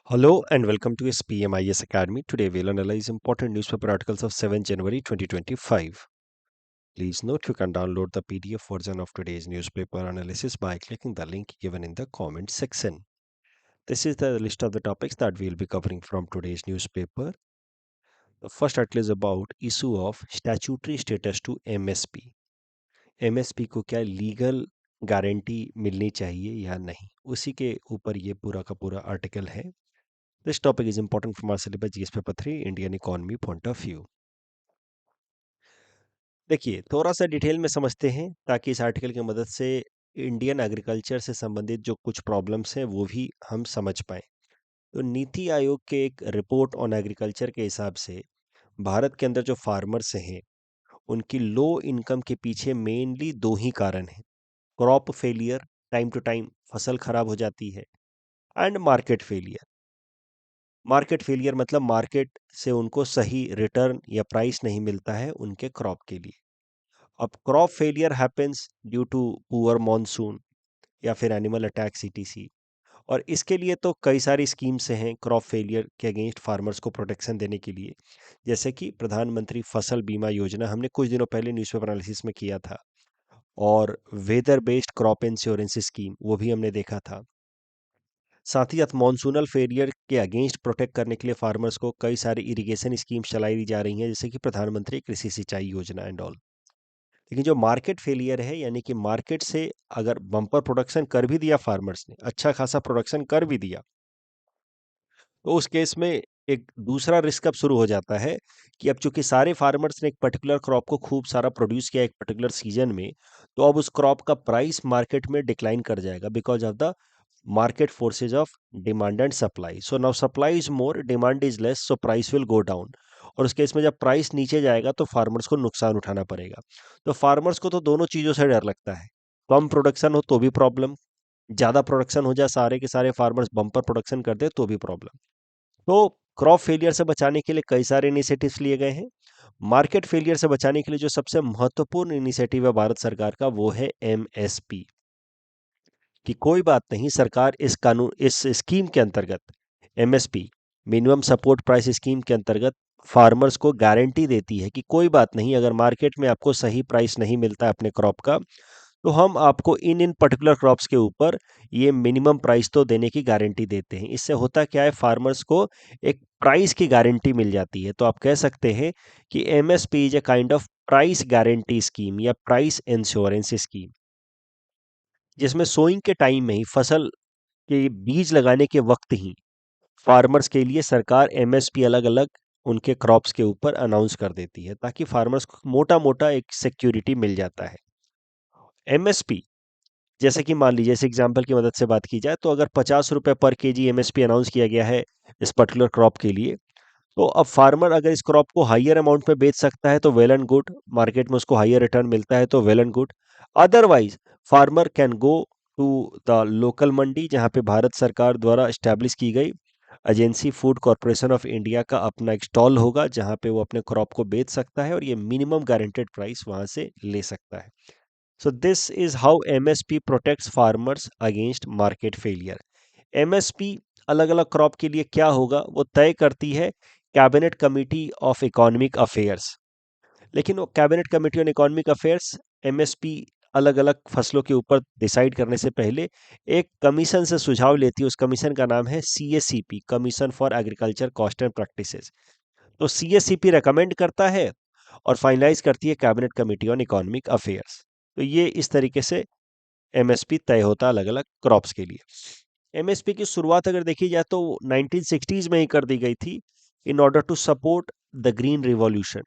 Hello and welcome to SPMIS Academy. Today we'll analyze important newspaper articles of 7 January 2025. Please note you can download the PDF version of today's newspaper analysis by clicking the link given in the comment section. This is the list of the topics that we'll be covering from today's newspaper. The first article is about issue of statutory status to MSP. MSP को क्या legal guarantee मिलनी चाहिए या नहीं, उसी के ऊपर ये पूरा का पूरा आर्टिकल है. This topic is important from our syllabus GS Paper 3 Indian Economy Point of View. देखिए थोड़ा सा डिटेल में समझते हैं ताकि इस आर्टिकल की मदद से इंडियन एग्रीकल्चर से संबंधित जो कुछ प्रॉब्लम्स हैं वो भी हम समझ पाएं. तो नीति आयोग के एक रिपोर्ट ऑन एग्रीकल्चर के हिसाब से भारत के अंदर जो फार्मर्स हैं उनकी लो इनकम के पीछे मेनली दो ही कारण हैं. Crop failure, time to time फसल खराब हो जाती है, and market failure. Market failure मतलब मार्केट से उनको सही रिटर्न या प्राइस नहीं मिलता है उनके क्रॉप के लिए. अब crop failure happens due to poor monsoon या फिर एनिमल अटैक सीटीसी. और इसके लिए तो कई सारी स्कीम्स हैं क्रॉप फेलियर के अगेंस्ट फार्मर्स को प्रोटेक्शन देने के लिए, जैसे कि प्रधानमंत्री फसल बीमा योजना हमने कुछ दिनों पहले न्यूज़पेपर एनालिसिस में किया था, और weather based crop insurance scheme वो भी हमने देखा था. साथ ही साथ मॉनसूनल फेलियर के अगेंस्ट प्रोटेक्ट करने के लिए फार्मर्स को कई सारी इरिगेशन स्कीम्स चलाई जा रही हैं, जैसे कि प्रधानमंत्री कृषि सिंचाई योजना एंड ऑल. लेकिन जो मार्केट फेलियर है, यानी कि मार्केट से अगर बम्पर प्रोडक्शन कर भी दिया फार्मर्स ने, अच्छा खासा प्रोडक्शन कर भी दिया, तो उस केस में एक दूसरा रिस्क अब शुरू हो जाता है कि अब चूंकि सारे फार्मर्स ने एक पर्टिकुलर क्रॉप को खूब सारा प्रोड्यूस किया एक पर्टिकुलर सीजन में, तो अब उस क्रॉप का प्राइस मार्केट में डिक्लाइन कर जाएगा because of the market forces of demand and supply. So now supply is more, demand is less, so price will go down. और उस केस में जब प्राइस नीचे जाएगा तो फार्मर्स को नुकसान उठाना पड़ेगा. तो फार्मर्स को तो दोनों चीजों से डर लगता है. कम प्रोडक्शन हो तो भी प्रॉब्लम, ज्यादा प्रोडक्शन हो जाए, सारे के सारे फार्मर्स बम्पर प्रोडक्शन कर दे तो भी प्रॉब्लम. तो क्रॉप फेलियर से बचाने के लिए कई सारे इनिशिएटिव्स लिए गए हैं. मार्केट फेलियर से बचाने के लिए जो सबसे महत्वपूर्ण इनिशिएटिव है भारत सरकार का वो है एमएसपी. कि कोई बात नहीं, सरकार इस कानून इस स्कीम के अंतर्गत, MSP minimum support price scheme के अंतर्गत फार्मर्स को गारंटी देती है कि कोई बात नहीं, अगर मार्केट में आपको सही प्राइस नहीं मिलता है अपने क्रॉप का, तो हम आपको इन इन पर्टिकुलर क्रॉप्स के ऊपर ये मिनिमम प्राइस तो देने की गारंटी देते हैं. इससे होता क्या है, फार्मर्स को एक प्राइस की गारंटी मिल जाती है. तो आप कह सकते हैं कि MSP is a kind of price guarantee scheme या प्राइस इंश्योरेंस स्कीम, जिसमें सोइंग के टाइम में ही, फसल के बीज लगाने के वक्त ही, फार्मर्स के लिए सरकार एमएसपी अलग अलग उनके क्रॉप्स के ऊपर अनाउंस कर देती है ताकि फार्मर्स को मोटा मोटा एक सिक्योरिटी मिल जाता है. एमएसपी जैसे कि मान लीजिए, इस एग्जांपल की मदद से बात की जाए, तो अगर 50 रुपए पर केजी एमएसपी अनाउंस किया गया है इस पर्टिकुलर क्रॉप के लिए, तो अब फार्मर अगर इस क्रॉप को हायर अमाउंट में बेच सकता है तो वेल एंड गुड, मार्केट में उसको हायर रिटर्न मिलता है तो well and good. Otherwise farmer can go to the local mandi, जहां पे भारत सरकार द्वारा स्टैब्लिश की गई agency food corporation of India का अपना एक स्टॉल होगा, जहां पे वो अपने क्रॉप को बेच सकता है और ये मिनिमम गारंटेड प्राइस वहां से ले सकता है. So this is how MSP protects farmers against market failure. MSP अलग अलग क्रॉप के लिए क्या होगा वो तय करती है cabinet committee of economic affairs. लेकिन वो cabinet committee on economic affairs MSP अलग अलग फसलों के ऊपर डिसाइड करने से पहले एक कमीशन से सुझाव लेती है. उस कमीशन का नाम है CSCP, commission for agriculture cost and practices. तो सीएससीपी रेकमेंड करता है और फाइनलाइज करती है cabinet committee on economic affairs. तो ये इस तरीके से एमएसपी तय होता है अलग अलग क्रॉप्स के लिए. एमएसपी की शुरुआत अगर देखी जाए तो 1960s में ही कर दी गई थी in order to support the green revolution.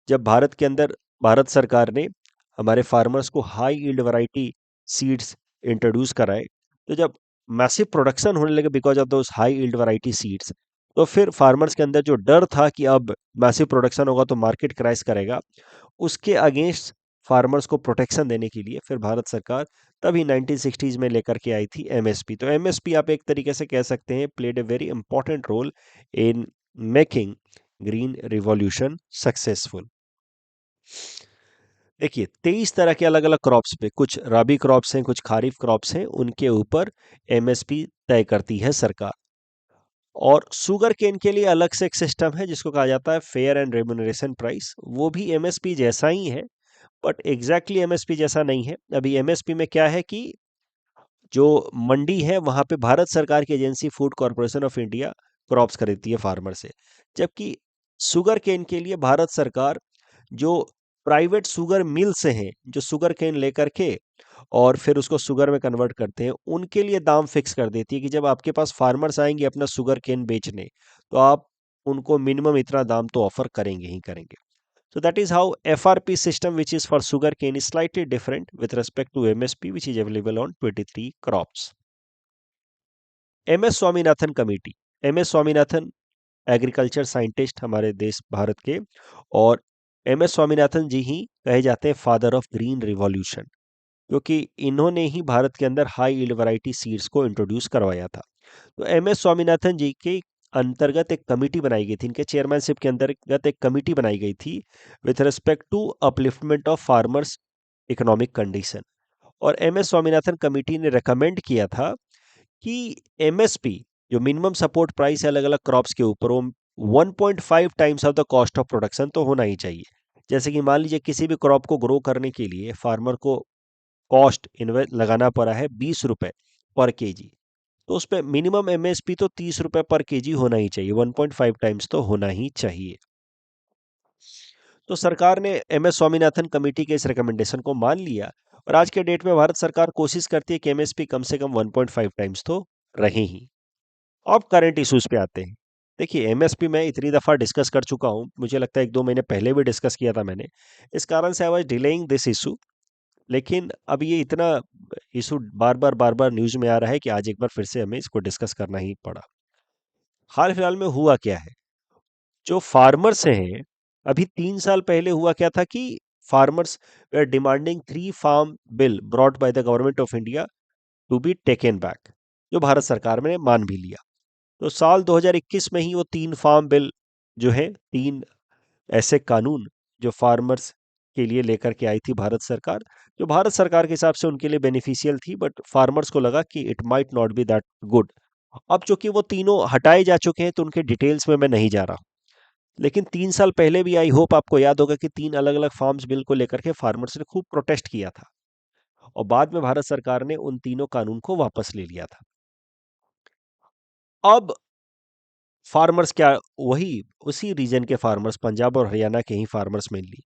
जब भारत के अंदर भारत सरकार ने हमारे फार्मर्स को high yield variety seeds introduce कराए, तो जब मैसिव प्रोडक्शन होने लगे because of those high yield variety seeds, तो फिर फार्मर्स के अंदर जो डर था कि अब मैसिव प्रोडक्शन होगा तो मार्केट क्रैश करेगा, उसके अगेंस्ट फार्मर्स को प्रोटेक्शन देने के लिए फिर भारत सरकार तभी 1960s में लेकर के आई थी एमएसपी. तो एमएसपी आप एक तरीके से कह सकते हैं played a very important role in making green revolution successful. देखिए 23 तरह के अलग अलग क्रॉप्स पे, कुछ रबी क्रॉप्स हैं, कुछ खारिफ क्रॉप्स हैं, उनके ऊपर एमएसपी तय करती है सरकार. और शुगर केन के लिए अलग से एक सिस्टम है जिसको कहा जाता है फेयर एंड रेम्यूनरेशन प्राइस। वो भी एमएसपी जैसा ही है, बट एग्जैक्टली एमएसपी जैसा नहीं है। अभी एमएसपी में क्या है कि जो मंडी है वहां पे भारत सरकार की agency food corporation of India crops खरीदती है फार्मर से, जबकि शुगर केन के लिए भारत सरकार जो प्राइवेट शुगर मिल से हैं जो शुगर केन लेकर के और फिर उसको शुगर में कन्वर्ट करते हैं, उनके लिए दाम फिक्स कर देती है कि जब आपके पास फार्मर्स आएंगे अपना शुगर केन बेचने, तो आप उनको मिनिमम इतना दाम तो ऑफर करेंगे ही करेंगे। So that is how FRP system, which is for sugarcane, is slightly different with respect to MSP, which is available on 23 crops. MS Swaminathan committee. MS Swaminathan agriculture scientist हमारे देश भारत के, और MS स्वामीनाथन जी ही कहे जाते हैं फादर ऑफ ग्रीन रिवॉल्यूशन, क्योंकि इन्होंने ही भारत के अंदर हाई यील्ड वैरायटी सीड्स को इंट्रोड्यूस करवाया था। तो MS स्वामीनाथन जी के अंतर्गत एक कमिटी बनाई गई थी, इनके चेयरमैनशिप के अंतर्गत एक कमिटी बनाई गई थी with respect to upliftment of farmers economic condition. और MS स्वामीनाथन कमिटी ने रेकमेंड किया था कि एमएसपी जो मिनिमम सपोर्ट प्राइस है अलग अलग क्रॉप्स के ऊपर, वो 1.5 times of the cost of production तो होना ही चाहिए। जैसे कि मान लीजिए किसी भी क्रॉप को ग्रो करने के लिए फार्मर को कॉस्ट इन्वेस्ट लगाना पड़ा है 20 रुपए पर केजी, तो उस पे मिनिमम एमएसपी तो 30 रुपए पर केजी होना ही चाहिए, 1.5 टाइम्स तो होना ही चाहिए। तो सरकार ने MS स्वामीनाथन कमेटी के इस रिकमेंडेशन को मान लिया, और आज के डेट में भारत सरकार कोशिश करती है कि एमएसपी कम से कम 1.5 टाइम्स तो रहे ही। अब करंट इश्यूज पे आते हैं। देखिए, एमएसपी मैं इतनी दफा डिस्कस कर चुका हूं, मुझे लगता है 1-2 महीने पहले भी डिस्कस किया था मैंने। इस कारण से I was delaying this issue, लेकिन अब ये इतना इशू बार बार न्यूज में आ रहा है कि आज एक बार फिर से हमें इसको डिस्कस करना ही पड़ा। हाल फिलहाल में हुआ क्या है, जो फार्मर्स हैं, अभी 3 साल पहले हुआ क्या था कि farmers were demanding 3 farm bill brought by the government of India to be taken back, जो भारत सरकार ने मान भी लिया। तो साल 2021 में ही वो 3 फार्म बिल जो है, 3 ऐसे कानून जो फार्मर्स के लिए लेकर के आई थी भारत सरकार, जो भारत सरकार के हिसाब से उनके लिए बेनिफिशियल थी, बट फार्मर्स को लगा कि it might not be that good. अब चूंकि वो तीनों हटाए जा चुके हैं तो उनके डिटेल्स में मैं नहीं जा रहा, लेकिन 3 साल पहले भी आई होप आपको याद होगा कि 3 अलग अलग फार्म्स बिल को लेकर के फार्मर्स ने खूब प्रोटेस्ट किया था, और बाद में भारत सरकार ने उन तीनों कानून को वापस ले लिया था। अब फार्मर्स क्या, वही उसी रीजन के फार्मर्स, पंजाब और हरियाणा के ही फार्मर्स मेनली,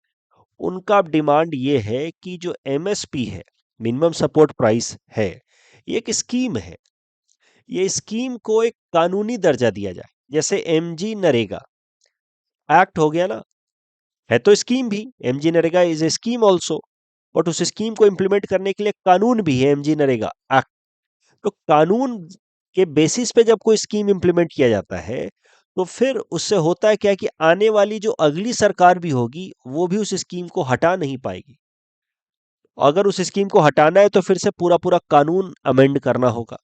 उनका डिमांड ये है कि जो एमएसपी है, मिनिमम सपोर्ट प्राइस है, ये एक स्कीम है। ये स्कीम को एक कानूनी दर्जा दिया जाए, जैसे एमजी नरेगा एक्ट हो गया ना, है तो स्कीम भी, MG NREGA is a scheme also, but उस स्कीम को इंप्लीमेंट करने के लिए कानून भी है, एमजी नरेगा एक्ट। तो कानून के बेसिस पे जब कोई स्कीम इंप्लीमेंट किया जाता है, तो फिर उससे होता है क्या कि आने वाली जो अगली सरकार भी होगी वो भी उस स्कीम को हटा नहीं पाएगी। अगर उस स्कीम को हटाना है तो फिर से पूरा पूरा कानून अमेंड करना होगा।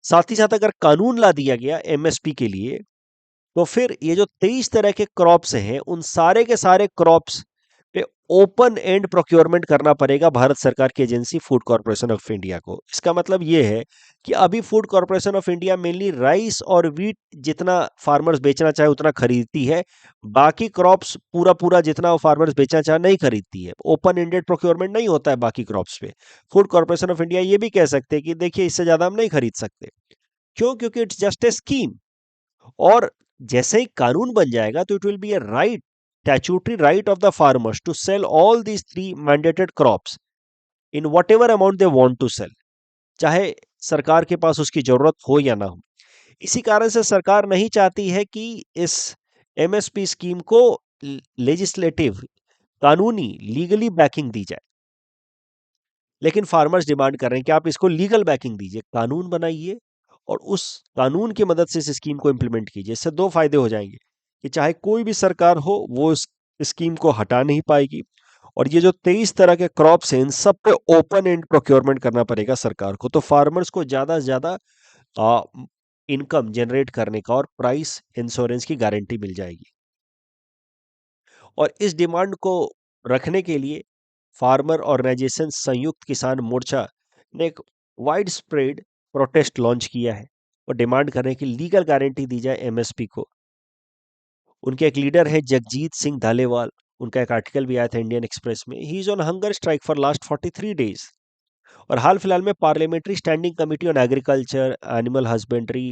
साथ ही साथ अगर कानून ला दिया गया एमएसपी के लिए, तो फिर ये जो 23 तरह के क्रॉप्स हैं, उन सारे के सारे क्रॉप्स पे ओपन एंड प्रोक्योरमेंट करना पड़ेगा भारत सरकार की agency food corporation of India को। इसका मतलब ये है कि अभी food corporation of India mainly rice और व्हीट जितना फार्मर्स बेचना चाहे उतना खरीदती है, बाकी क्रॉप्स पूरा पूरा जितना वो फार्मर्स बेचना चाहे नहीं खरीदती है। ओपन एंडेड प्रोक्योरमेंट नहीं होता है बाकी क्रॉप्स पे। फूड कॉर्पोरेशन ऑफ इंडिया ये भी कह सकते हैं कि देखिए इससे ज्यादा हम नहीं खरीद सकते। क्यों? क्योंकि इट्स जस्ट ए स्कीम। और जैसे ही कानून बन जाएगा तो it will be A right, statutory right of the farmers to sell all these 3 mandated crops in whatever amount they want to sell, चाहे सरकार के पास उसकी जरूरत हो या ना हो। इसी कारण से सरकार नहीं चाहती है कि इस एमएसपी स्कीम को लेजिस्लेटिव, कानूनी, लीगली बैकिंग दी जाए। लेकिन फार्मर्स डिमांड कर रहे हैं कि आप इसको लीगल बैकिंग दीजिए, कानून बनाइए और उस कानून की मदद से इस स्कीम को इंप्लीमेंट कीजिए। इससे 2 फायदे हो जाएंगे कि चाहे कोई भी सरकार हो वो इस स्कीम को हटा नहीं पाएगी, और ये जो 23 तरह के क्रॉप्स हैं इन सब पे ओपन एंड प्रोक्योरमेंट करना पड़ेगा सरकार को, तो फार्मर्स को ज्यादा से ज्यादा इनकम जनरेट करने का और प्राइस इंश्योरेंस की गारंटी मिल जाएगी। और इस डिमांड को रखने के लिए फार्मर ऑर्गेनाइजेशन संयुक्त किसान मोर्चा ने एक वाइड स्प्रेड प्रोटेस्ट लॉन्च किया है। और डिमांड कर रहे हैं कि लीगल गारंटी दी जाए एमएसपी को। उनके एक लीडर है जगजीत सिंह धालेवाल, उनका एक आर्टिकल भी आया था इंडियन एक्सप्रेस में, he is on hunger strike for last 43 days. और हाल फिलहाल में parliamentary standing committee on agriculture, animal husbandry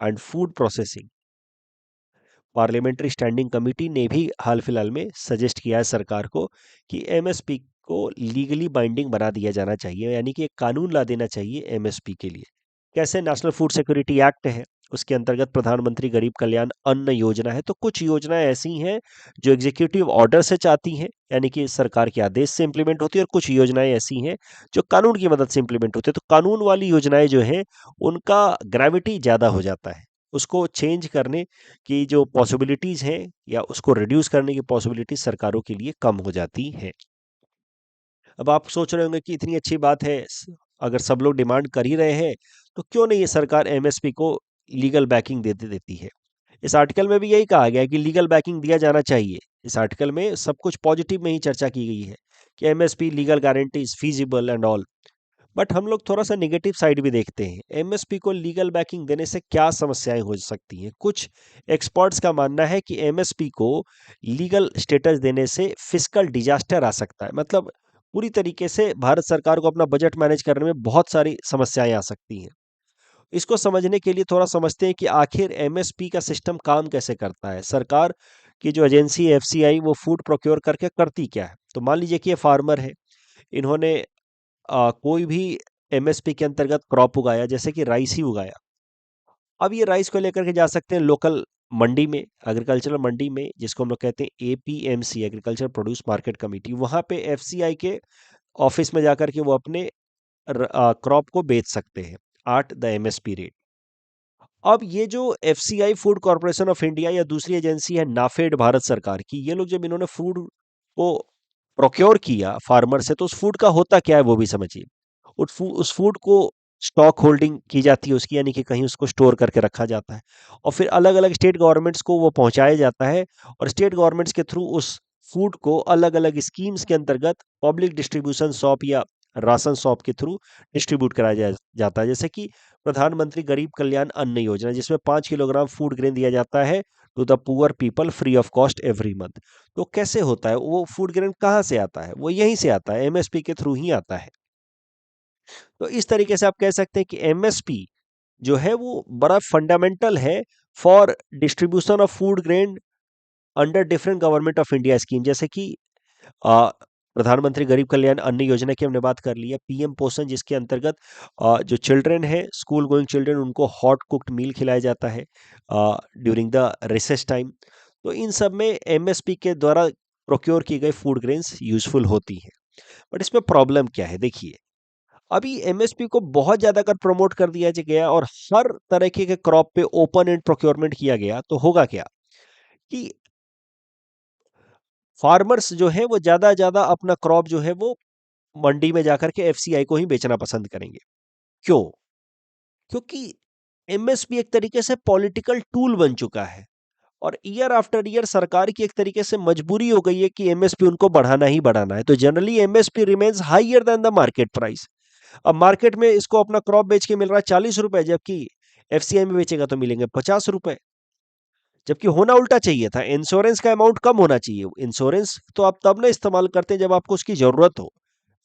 and food processing, parliamentary standing committee ने भी हाल फिलहाल में सजेस्ट किया है सरकार को कि एमएसपी को लीगली बाइंडिंग बना दिया जाना चाहिए, यानी कि एक कानून ला देना चाहिए एमएसपी के लिए। कैसे? नेशनल फूड सिक्योरिटी एक्ट है, उसके अंतर्गत प्रधानमंत्री गरीब कल्याण अन्न योजना है। तो कुछ योजनाएं ऐसी हैं जो एग्जीक्यूटिव ऑर्डर से चाहती हैं, यानी कि सरकार के आदेश से इंप्लीमेंट होती है, और कुछ योजनाएं ऐसी हैं जो कानून की मदद से इंप्लीमेंट होती है। तो कानून वाली योजनाएं जो हैं उनका ग्रेविटी ज्यादा हो जाता है, उसको चेंज करने की जो पॉसिबिलिटीज हैं या उसको रिड्यूस करने की पॉसिबिलिटीज सरकारों के लिए कम हो जाती हैं। अब आप सोच रहे होंगे कि इतनी अच्छी बात है, अगर सब लोग डिमांड कर ही रहे हैं तो क्यों नहीं ये सरकार एमएसपी को लीगल बैकिंग दे देती है। इस आर्टिकल में भी यही कहा गया है कि लीगल बैकिंग दिया जाना चाहिए। इस आर्टिकल में सब कुछ पॉजिटिव में ही चर्चा की गई है कि MSP legal guarantee is feasible and all. But हम लोग थोड़ा सा नेगेटिव साइड भी देखते हैं, एमएसपी को लीगल बैकिंग देने से क्या समस्याएं हो सकती हैं। कुछ एक्सपर्ट्स का मानना है कि एमएसपी को लीगल स्टेटस देने से फिस्कल डिजास्टर आ सकता है, मतलब पूरी तरीके से भारत सरकार को अपना बजट मैनेज करने में बहुत सारी समस्याएं आ सकती हैं। इसको समझने के लिए थोड़ा समझते हैं कि आखिर एमएसपी का सिस्टम काम कैसे करता है। सरकार की जो एजेंसी है एफसीआई, वो फूड प्रोक्योर करके करती क्या है। तो मान लीजिए कि ये फार्मर है, इन्होंने कोई भी एमएसपी के अंतर्गत क्रॉप उगाया, जैसे कि राइस ही उगाया। अब ये राइस को लेकर के जा सकते हैं लोकल मंडी में, एग्रीकल्चरल मंडी में, जिसको हम लोग कहते हैं APMC, agriculture produce market committee. वहां पे एफसीआई के ऑफिस में जाकर के वो अपने क्रॉप को बेच सकते हैं एट द एमएसपी रेट। अब ये जो FCI, food corporation of India, या दूसरी एजेंसी है नाफेड भारत सरकार की, ये लोग जब इन्होंने फूड को प्रोक्योर किया फार्मर से, तो उस फूड का होता क्या है वो भी समझिए। उस फूड को स्टॉक होल्डिंग की जाती है उसकी, यानी कि कहीं उसको स्टोर करके रखा जाता है, और फिर अलग अलग स्टेट गवर्नमेंट्स को वो पहुंचाया जाता है, और स्टेट गवर्नमेंट्स के थ्रू उस फूड को अलग अलग स्कीम्स के अंतर्गत पब्लिक डिस्ट्रीब्यूशन शॉप या राशन शॉप के थ्रू डिस्ट्रीब्यूट कराया जाता है। जैसे कि प्रधानमंत्री गरीब कल्याण अन्न योजना, जिसमें 5 किलोग्राम फूड ग्रेन दिया जाता है to the poor people free of cost every month. तो कैसे होता है? वो फूड ग्रेन कहाँ से आता है? वो यहीं से आता है, एमएसपी के थ्रू ही आता है। तो इस तरीके से आप कह सकते हैं कि एमएसपी जो है वो बड़ा फंडामेंटल है for distribution of food grain under different government of India scheme. जैसे कि अ, प्रधानमंत्री गरीब कल्याण अन्न योजना की हमने बात कर ली है, पीएम पोषण, जिसके अंतर्गत जो चिल्ड्रन है, स्कूल गोइंग चिल्ड्रन, उनको हॉट कुक्ड मील खिलाया जाता है ड्यूरिंग द रिसेस टाइम। तो इन सब में एमएसपी के द्वारा प्रोक्योर की गई फूड ग्रेन्स यूजफुल होती हैं। बट इसमें प्रॉब्लम क्या है? देखिए, अभी एमएसपी को बहुत ज्यादा अगर प्रमोट कर दिया गया और हर तरह के क्रॉप पे ओपन एंड प्रोक्योरमेंट किया गया, तो होगा क्या कि फार्मर्स जो है वो ज्यादा अपना क्रॉप जो है वो मंडी में जाकर के एफसीआई को ही बेचना पसंद करेंगे। क्यों? क्योंकि एमएसपी एक तरीके से पॉलिटिकल टूल बन चुका है, और ईयर आफ्टर ईयर सरकार की एक तरीके से मजबूरी हो गई है कि एमएसपी उनको बढ़ाना ही बढ़ाना है। तो generally MSP remains higher than the market price. अब मार्केट में इसको अपना क्रॉप बेच के मिल रहा है 40 रुपए, जबकि एफसीआई में बेचेगा तो मिलेंगे 50 रुपए। जबकि होना उल्टा चाहिए था, इंश्योरेंस का अमाउंट कम होना चाहिए। इंश्योरेंस तो आप तब ना इस्तेमाल करते हैं जब आपको उसकी जरूरत हो,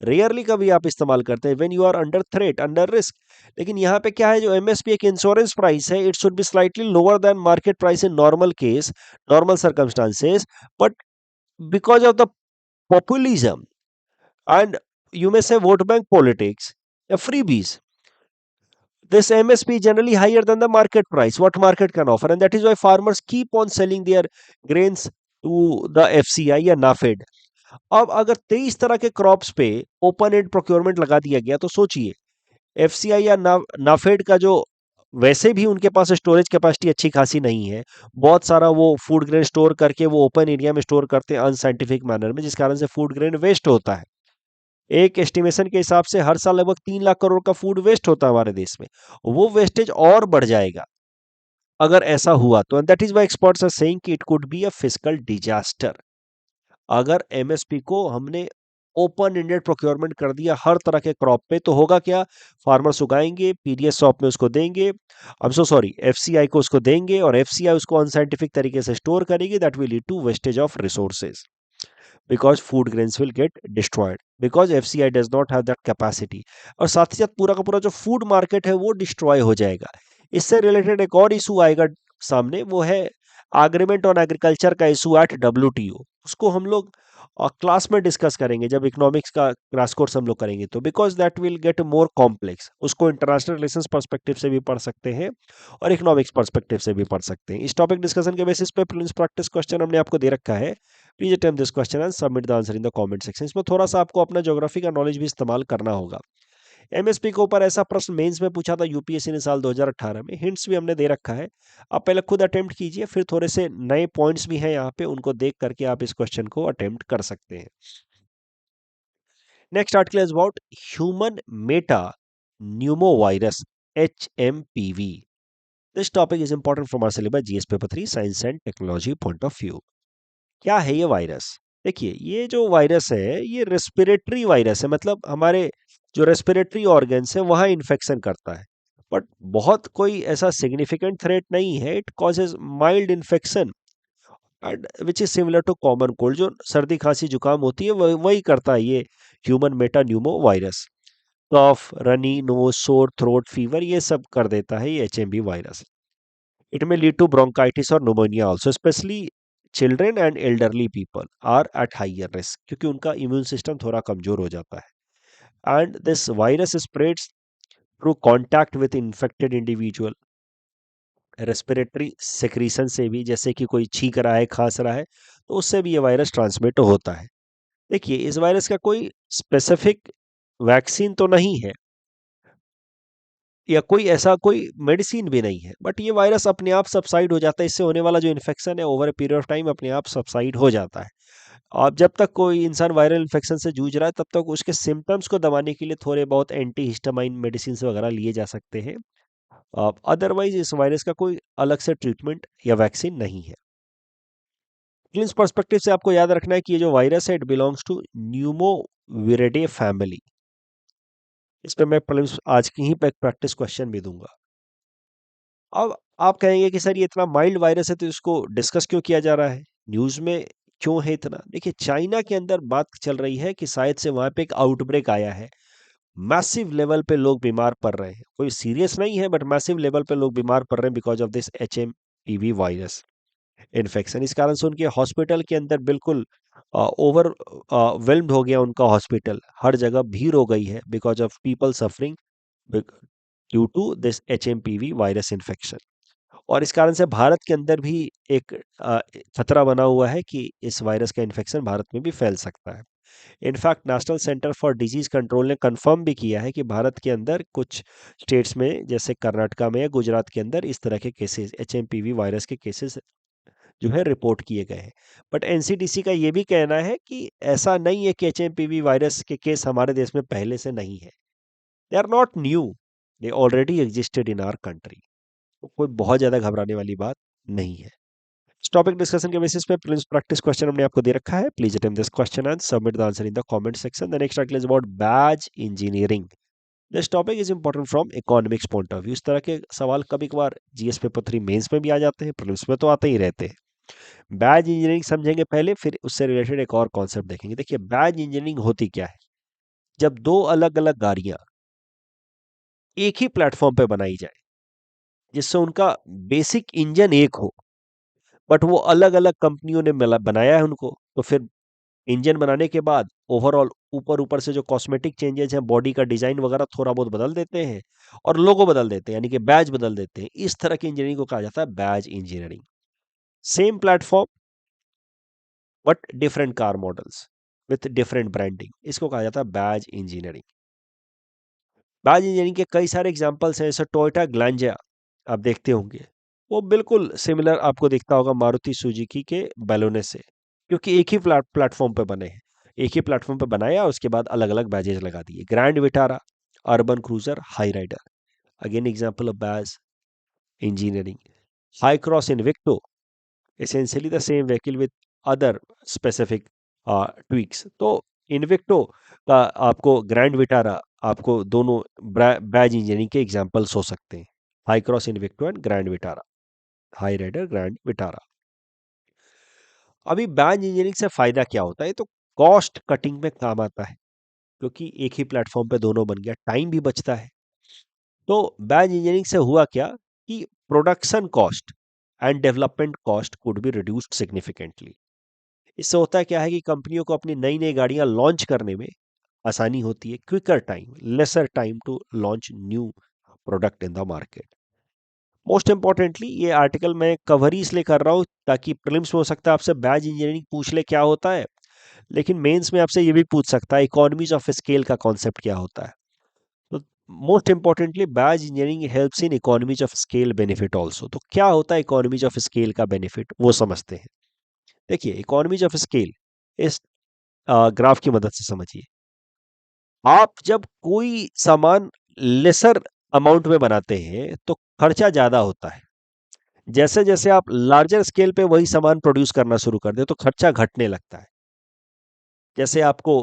रेयरली कभी आप इस्तेमाल करते हैं when you are under threat, under risk. लेकिन यहाँ पे क्या है, जो एमएसपी एक इंश्योरेंस प्राइस है, it should be slightly lower than market price in normal case, normal circumstances. But because of the populism and you may say vote bank politics या freebies, this MSP is generally higher than the market price, what market can offer, and that is why farmers keep on selling their grains to the FCI या नाफेड। अब अगर 23 तरह के crops पे open and procurement लगा दिया गया, तो सोचिए एफसीआई या नाफेड का जो वैसे भी उनके पास स्टोरेज कैपेसिटी अच्छी खासी नहीं है, बहुत सारा वो फूड ग्रेन स्टोर करके वो ओपन एरिया में स्टोर करते हैं अनसाइंटिफिक मैनर में, जिस कारण से फूड ग्रेन वेस्ट होता है। एक एस्टिमेशन के हिसाब से हर साल लगभग 3 लाख करोड़ का फूड वेस्ट होता है हमारे देश में। वो वेस्टेज और बढ़ जाएगा अगर ऐसा हुआ तो, and that is why experts are saying कि it could be a fiscal disaster. अगर एमएसपी को हमने ओपन एंडेड प्रोक्योरमेंट कर दिया हर तरह के क्रॉप पे, तो होगा क्या, फार्मर्स उगाएंगे, पीडीएस शॉप में उसको देंगे, I am so sorry, FCI को उसको देंगे, और एफसीआई उसको अनसाइंटिफिक तरीके से स्टोर करेगी, that will lead to wastage of resources, because food grains will get destroyed, because FCI does not have that capacity। और साथ ही साथ पूरा का पूरा जो फूड मार्केट है वो डिस्ट्रॉय हो जाएगा। इससे रिलेटेड एक और इशू आएगा सामने, वो है एग्रीमेंट ऑन एग्रीकल्चर का इशू एट डब्ल्यूटीओ। उसको हम लोग क्लास में डिस्कस करेंगे जब इकोनॉमिक्स का क्रैश कोर्स हम लोग करेंगे, तो because that will get more complex. उसको इंटरनेशनल रिलेशंस पर्सपेक्टिव से भी पढ़ सकते हैं और इकोनॉमिक्स पर्सपेक्टिव से भी पढ़ सकते हैं। इस टॉपिक डिस्कशन के बेसिस पे प्रीलिम्स प्रैक्टिस क्वेश्चन हमने आपको दे रखा है। Please attempt this question and submit the answer in the comment section. इसमें थोड़ा सा आपको अपना ज्योग्राफी का नॉलेज भी इस्तेमाल करना होगा। एमएसपी के ऊपर ऐसा प्रश्न मेंस में पूछा था यूपीएससी ने साल 2018 में, हिंट्स भी हमने दे रखा है। आप पहले खुद अटेम्प्ट कीजिए, फिर थोड़े से नए पॉइंट्स भी हैं यहाँ पे, उनको देख करके आप इस क्वेश्चन को अटेम्प्ट कर सकते हैं। Next article is about human meta pneumovirus HMPV। This topic is important from our syllabus GS paper 3 science and technology point of view. क्या है ये वायरस? देखिए, ये जो वायरस है ये रेस्पिरेटरी वायरस है, मतलब हमारे जो रेस्पिरेटरी ऑर्गन्स है वहां इन्फेक्शन करता है, बट बहुत कोई ऐसा सिग्निफिकेंट थ्रेट नहीं है। It causes mild infection and which is similar to common cold. जो सर्दी खांसी जुकाम होती है वही करता है ये human metapneumo virus. Cough, runny nose, sore throat, fever, ये सब कर देता है ये HMV virus. It may lead to bronchitis or pneumonia also, especially children and elderly people are at higher risk, क्योंकि उनका इम्यून सिस्टम थोड़ा कमजोर हो जाता है। And this virus spreads through contact with infected individual, respiratory secretion से भी, जैसे कि कोई छींक रहा है, खांस रहा है, तो उससे भी ये वायरस ट्रांसमिट होता है। देखिए, इस वायरस का कोई स्पेसिफिक वैक्सीन तो नहीं है या कोई ऐसा कोई मेडिसिन भी नहीं है, बट ये वायरस अपने आप सबसाइड हो जाता है। इससे होने वाला जो इन्फेक्शन है over a period of time अपने आप सबसाइड हो जाता है। और जब तक कोई इंसान वायरल इन्फेक्शन से जूझ रहा है तब तक उसके सिम्टम्स को दबाने के लिए थोड़े बहुत एंटी हिस्टामाइन मेडिसिन वगैरह लिए जा सकते हैं। अदरवाइज इस वायरस का कोई अलग से ट्रीटमेंट या वैक्सीन नहीं है। क्लिनिक्स पर्सपेक्टिव से आपको याद रखना है कि ये जो वायरस है इट बिलोंग्स टू न्यूमोविरिडे फैमिली। इस पे मैं प्रीलिम्स आज की ही पे प्रैक्टिस क्वेश्चन भी दूंगा। अब आप कहेंगे कि सर ये इतना माइल्ड वायरस है तो इसको डिस्कस क्यों किया जा रहा है, न्यूज में क्यों है इतना? देखिए, चाइना के अंदर बात चल रही है कि शायद से वहां पे एक आउटब्रेक आया है। मैसिव लेवल पे लोग बीमार पड़ रहे हैं, कोई सीरियस नहीं है बट मैसिव लेवल पे लोग बीमार पड़ रहे हैं because of this HMPV virus infection. इस कारण से उनके हॉस्पिटल के अंदर बिल्कुल ओवर वेल्म्ड हो गया उनका हॉस्पिटल, हर जगह भीड़ हो गई है because of people suffering due to this HMPV virus infection. और इस कारण से भारत के अंदर भी एक खतरा बना हुआ है कि इस वायरस का इन्फेक्शन भारत में भी फैल सकता है। In fact national centre for disease control ने कंफर्म भी किया है कि भारत के अंदर कुछ स्टेट्स में, जैसे कर्नाटका में या गुजरात के अंदर, इस तरह के केसेस, HMPV वायरस के केसेस जो है रिपोर्ट किए गए हैं। बट एनसीडीसी का ये भी कहना है कि ऐसा नहीं है कि HMPV वायरस के केस हमारे देश में पहले से नहीं है। They are not new, they already existed in our country. तो कोई बहुत ज्यादा घबराने वाली बात नहीं है। इस टॉपिक डिस्कशन के बेसिस पे प्लीज प्रैक्टिस क्वेश्चन हमने आपको दे रखा है। Please attempt this question and submit the answer in the comment section. The next article is about badge engineering. This topic is important from economics point of view. इस तरह के सवाल कभी कभार जीएस पेपर 3 मेंस में भी आ जाते हैं, प्रीलिम्स में तो आते ही रहते हैं। बैज इंजीनियरिंग समझेंगे पहले, फिर उससे रिलेटेड एक और कॉन्सेप्ट देखेंगे। देखिए, बैज इंजीनियरिंग होती क्या है? जब दो अलग अलग गाड़ियां एक ही प्लेटफॉर्म पे बनाई जाए, जिससे उनका बेसिक इंजन एक हो, बट वो अलग अलग कंपनियों ने मिला बनाया है उनको, तो फिर इंजन बनाने के बाद ओवरऑल ऊपर ऊपर से जो कॉस्मेटिक चेंजेस हैं, बॉडी का डिजाइन वगैरह थोड़ा बहुत बदल देते हैं और लोगो बदल देते हैं, यानी कि बैज बदल देते हैं। इस तरह की इंजीनियरिंग को कहा जाता है badge engineering. Same platform but different car models with different branding, इसको कहा जाता है बैज इंजीनियरिंग। बैज इंजीनियरिंग के कई सारे एग्जांपल्स हैं, जैसे टोयोटा ग्लांजा आप देखते होंगे, वो बिल्कुल सिमिलर आपको दिखता होगा मारुति सुजुकी के बैलोने से, क्योंकि एक ही प्लेटफॉर्म पे बने हैं। एक ही प्लेटफॉर्म पे बनाया, उसके बाद अलग अलग बैजेज लगा दिए। Grand Vitara, Urban Cruiser, Hyryder, again example of badge engineering. Hycross Invicto, essentially the same vehicle with other specific tweaks। तो इन्विक्टो का आपको ग्रैंड विटारा, आपको दोनों बैज इंजीनियरिंग के एग्जांपल्स हो सकते हैं। Hycross Invicto and Grand Vitara, Hyryder Grand Vitara. अभी बैज इंजीनियरिंग से फायदा क्या होता है? तो कॉस्ट कटिंग में काम आता है, क्योंकि एक ही प्लेटफॉर्म पे दोनों बन गया, टाइम भी बचता है। तो बैच इंजीनियरिंग से हुआ क्या कि production cost and development cost could be reduced significantly. इससे होता है क्या है कि कंपनियों को अपनी नई नई गाड़ियां लॉन्च करने में आसानी होती है, quicker time, lesser time to launch new product in the market. Most importantly ये आर्टिकल मैं कवर ही इसलिए कर रहा हूँ ताकि प्रीलिम्स में हो सकता है आपसे बैच इंजीनियरिंग पूछ ले क्या होता है, लेकिन मेंस में आपसे ये भी पूछ सकता है इकोनॉमीज ऑफ स्केल का कॉन्सेप्ट क्या होता है। तो most importantly batch engineering helps in economies of scale benefit also. तो क्या होता है इकोनॉमीज ऑफ स्केल का बेनिफिट, वो समझते हैं। देखिए, इकोनॉमीज ऑफ स्केल इस ग्राफ की मदद से समझिए। आप जब कोई सामान लेसर अमाउंट में बनाते हैं तो खर्चा ज्यादा होता है। जैसे जैसे आप लार्जर स्केल पे वही सामान प्रोड्यूस करना शुरू कर दे तो खर्चा घटने लगता है। जैसे आपको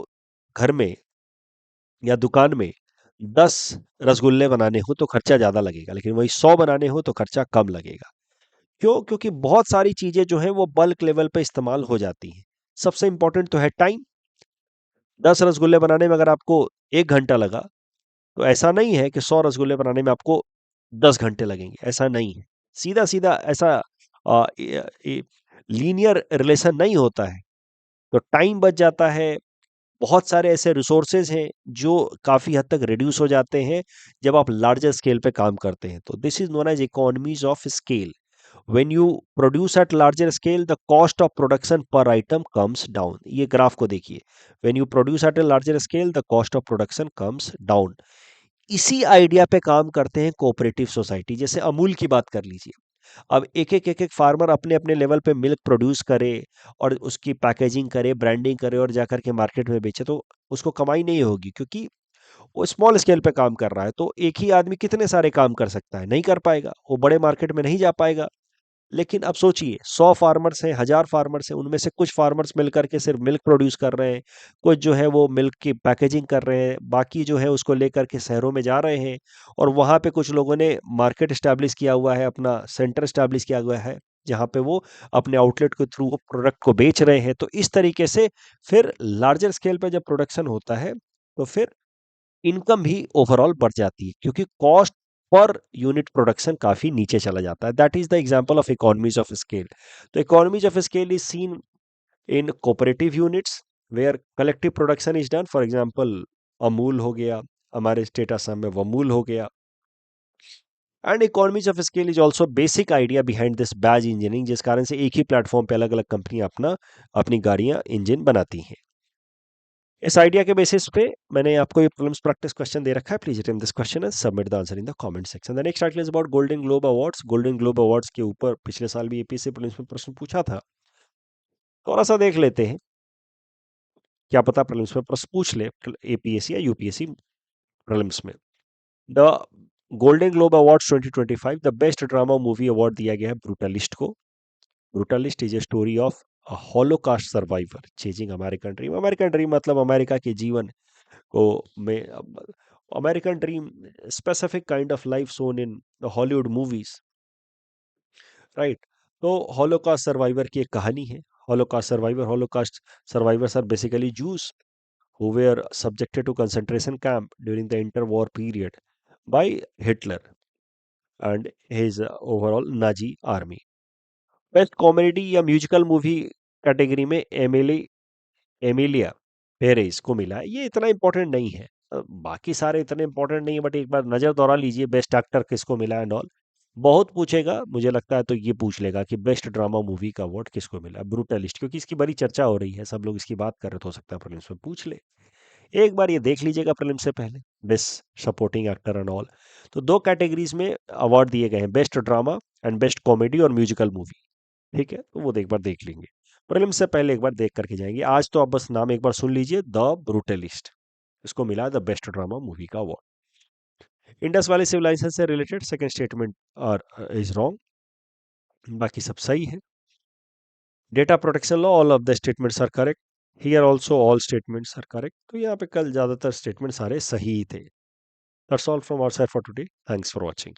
घर में या दुकान में 10 रसगुल्ले बनाने हो तो खर्चा ज्यादा लगेगा, लेकिन वही 100 बनाने हो तो खर्चा कम लगेगा। क्यों? क्योंकि बहुत सारी चीजें जो है वो बल्क लेवल पे इस्तेमाल हो जाती हैं। सबसे इंपॉर्टेंट तो है टाइम। 10 रसगुल्ले बनाने में अगर आपको 1 घंटा लगा, तो ऐसा नहीं है कि 100 रसगुल्ले बनाने में आपको 10 घंटे लगेंगे, ऐसा नहीं है। सीधा सीधा ऐसा लीनियर रिलेशन नहीं होता है। तो टाइम बच जाता है। बहुत सारे ऐसे रिसोर्सेज हैं जो काफी हद तक रिड्यूस हो जाते हैं जब आप लार्जर स्केल पे काम करते हैं। तो this is known as economies of scale. When you produce at larger scale, the cost of production per item comes down. ये ग्राफ को देखिए। When you produce at a larger scale, the cost of production comes down. इसी idea पे काम करते हैं cooperative society. जैसे अमूल की बात कर लीजिए। अब एक एक फार्मर अपने अपने लेवल पे मिल्क प्रोड्यूस करे और उसकी पैकेजिंग करे, ब्रांडिंग करे और जाकर के मार्केट में बेचे, तो उसको कमाई नहीं होगी, क्योंकि वो स्मॉल स्केल पे काम कर रहा है। तो एक ही आदमी कितने सारे काम कर सकता है? नहीं कर पाएगा, वो बड़े मार्केट में नहीं जा पाएगा। लेकिन अब सोचिए, 100 फार्मर्स हैं, 1000 फार्मर्स हैं, उनमें से कुछ फार्मर्स मिलकर के सिर्फ मिल्क प्रोड्यूस कर रहे हैं, कुछ जो है वो मिल्क की पैकेजिंग कर रहे हैं, बाकी जो है उसको लेकर के शहरों में जा रहे हैं और वहां पे कुछ लोगों ने मार्केट स्टैब्लिश किया हुआ है, अपना सेंटर स्टैब्लिश किया हुआ है, जहां पे वो अपने आउटलेट के थ्रू प्रोडक्ट को बेच रहे हैं। तो इस तरीके से फिर लार्जर स्केल पे जब प्रोडक्शन होता है तो फिर इनकम भी ओवरऑल बढ़ जाती है, क्योंकि कॉस्ट पर यूनिट प्रोडक्शन काफी नीचे चला जाता है। That is the example of economies of scale. तो economies of scale is seen in cooperative units where collective production is done. For example, Amul हो गया, हमारे स्टेट असम में वमूल हो गया। And economies of scale is also basic idea behind this badge engineering, जिस कारण से एक ही प्लेटफॉर्म पे अलग अलग कंपनियां अपनी गाड़ियां इंजन बनाती हैं। इस आइडिया के बेसिस पे मैंने आपको ये प्रॉब्लम्स प्रैक्टिस क्वेश्चन दे रखा है। Please attempt this question and submit the answer in the comment section. The next article is about golden Globe awards. Golden Globe awards के ऊपर पिछले साल भी एपीएससी प्रीलिम्स में प्रश्न पूछा था। थोड़ा सा देख लेते हैं, क्या पता प्रीलिम्स में प्रश्न पूछ ले एपीएससी या यूपीएससी प्रीलिम्स में। The Golden Globe awards 2025, the best drama movie award दिया गया है ब्रूटलिस्ट को। Brutalist is a story of a holocaust survivor chasing American dream. American dream मतलब अमेरिका के जीवन को में American dream, specific kind of life shown in Hollywood movies, right. तो हॉलोकास्ट सर्वाइवर की एक कहानी है। Holocaust survivors are basically Jews who were subjected to concentration camp during the interwar period by Hitler and his overall Nazi army. Best comedy या musical movie category में Emilia Perez को मिला है। ये इतना इंपॉर्टेंट नहीं है। बाकी सारे इतने इंपॉर्टेंट नहीं है, बट एक बार नजर दौड़ा लीजिए बेस्ट एक्टर किसको मिला है एंड ऑल। बहुत पूछेगा मुझे लगता है, तो ये पूछ लेगा कि बेस्ट ड्रामा मूवी का अवार्ड किसको मिला है। ब्रूटलिस्ट, क्योंकि इसकी बड़ी चर्चा हो रही है, सब लोग इसकी बात कर रहे, तो हो सकता है प्रीलिम्स में पूछ ले। एक बार ये देख लीजिएगा प्रीलिम्स से पहले, best supporting actor and all. तो दो कैटेगरीज में अवार्ड दिए गए हैं, best drama and best comedy और म्यूजिकल मूवी। ठीक है, तो वो एक बार देख लेंगे। प्रीलिम्स से पहले एक बार देख करके जाएंगे। आज तो आप बस नाम एक बार सुन लीजिए, द ब्रूटलिस्ट। इसको मिला द बेस्ट ड्रामा मूवी का अवार्ड। इंडस वाले सिविलाइजेशन से रिलेटेड सेकंड स्टेटमेंट और इज रॉन्ग, बाकी सब सही है। Data protection law, all of the statements are correct. Here also all statements are correct. तो यहाँ पे कल ज़्यादातर स्टेटमेंट सारे सही ही थे। That's all from our side for today. Thanks for watching.